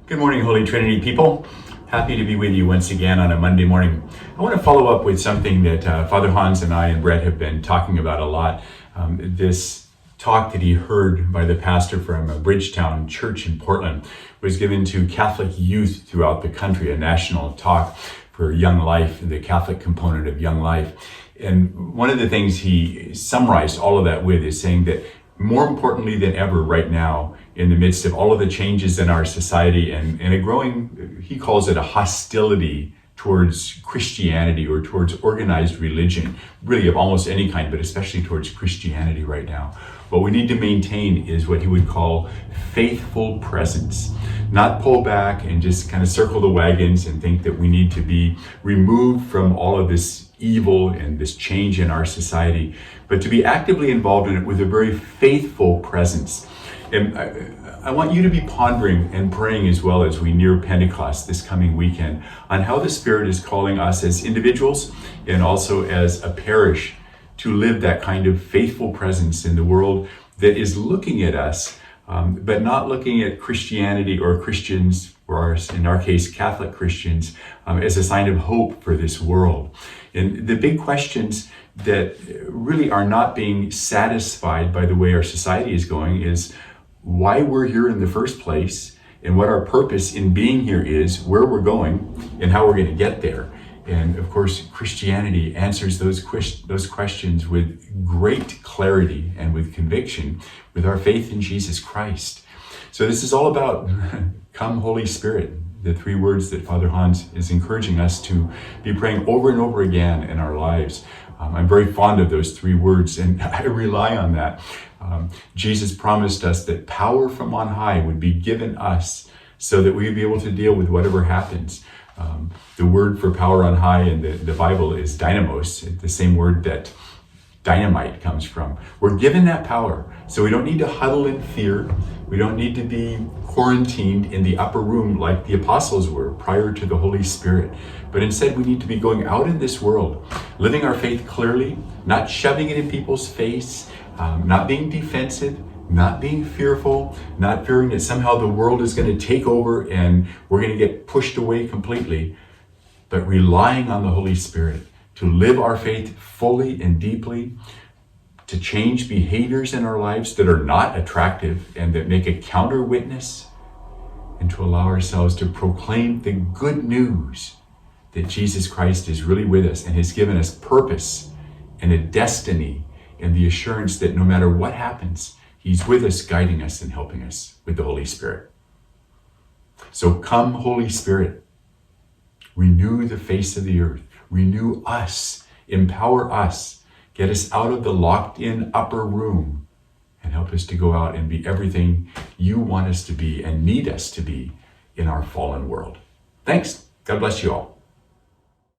Good morning, Holy Trinity people. Happy to be with you once again on a Monday morning. I want to follow up with something that Father Hans and I and Brett have been talking about a lot. This talk that he heard by the pastor from Bridgetown Church in Portland was given to Catholic youth throughout the country, a national talk for young life, the Catholic component of young life. And one of the things he summarized all of that with is saying that more importantly than ever right now, in the midst of all of the changes in our society and a growing, he calls it a hostility towards Christianity or towards organized religion, really of almost any kind, but especially towards Christianity right now. What we need to maintain is what he would call faithful presence. Not pull back and just kind of circle the wagons and think that we need to be removed from all of this evil and this change in our society, but to be actively involved in it with a very faithful presence. And I want you to be pondering and praying as well as we near Pentecost this coming weekend on how the Spirit is calling us as individuals and also as a parish to live that kind of faithful presence in the world that is looking at us, but not looking at Christianity or Christians, or in our case, Catholic Christians, as a sign of hope for this world. And the big questions that really are not being satisfied by the way our society is going is why we're here in the first place and what our purpose in being here is, where we're going and how we're going to get there. And of course, Christianity answers those questions with great clarity and with conviction with our faith in Jesus Christ. So this is all about come Holy Spirit, the three words that Father Hans is encouraging us to be praying over and over again in our lives. I'm very fond of those three words and I rely on that. Jesus promised us that power from on high would be given us so that we would be able to deal with whatever happens. The word for power on high in the Bible is dynamos, the same word that dynamite comes from. We're given that power, so we don't need to huddle in fear. We don't need to be quarantined in the upper room like the apostles were prior to the Holy Spirit. But instead, we need to be going out in this world, living our faith clearly, not shoving it in people's face, not being defensive, not being fearful, not fearing that somehow the world is going to take over and we're going to get pushed away completely, but relying on the Holy Spirit to live our faith fully and deeply, to change behaviors in our lives that are not attractive and that make a counter witness, and to allow ourselves to proclaim the good news that Jesus Christ is really with us and has given us purpose and a destiny and the assurance that no matter what happens, He's with us, guiding us and helping us with the Holy Spirit. So come, Holy Spirit, renew the face of the earth, renew us, empower us, get us out of the locked-in upper room and help us to go out and be everything you want us to be and need us to be in our fallen world. Thanks. God bless you all.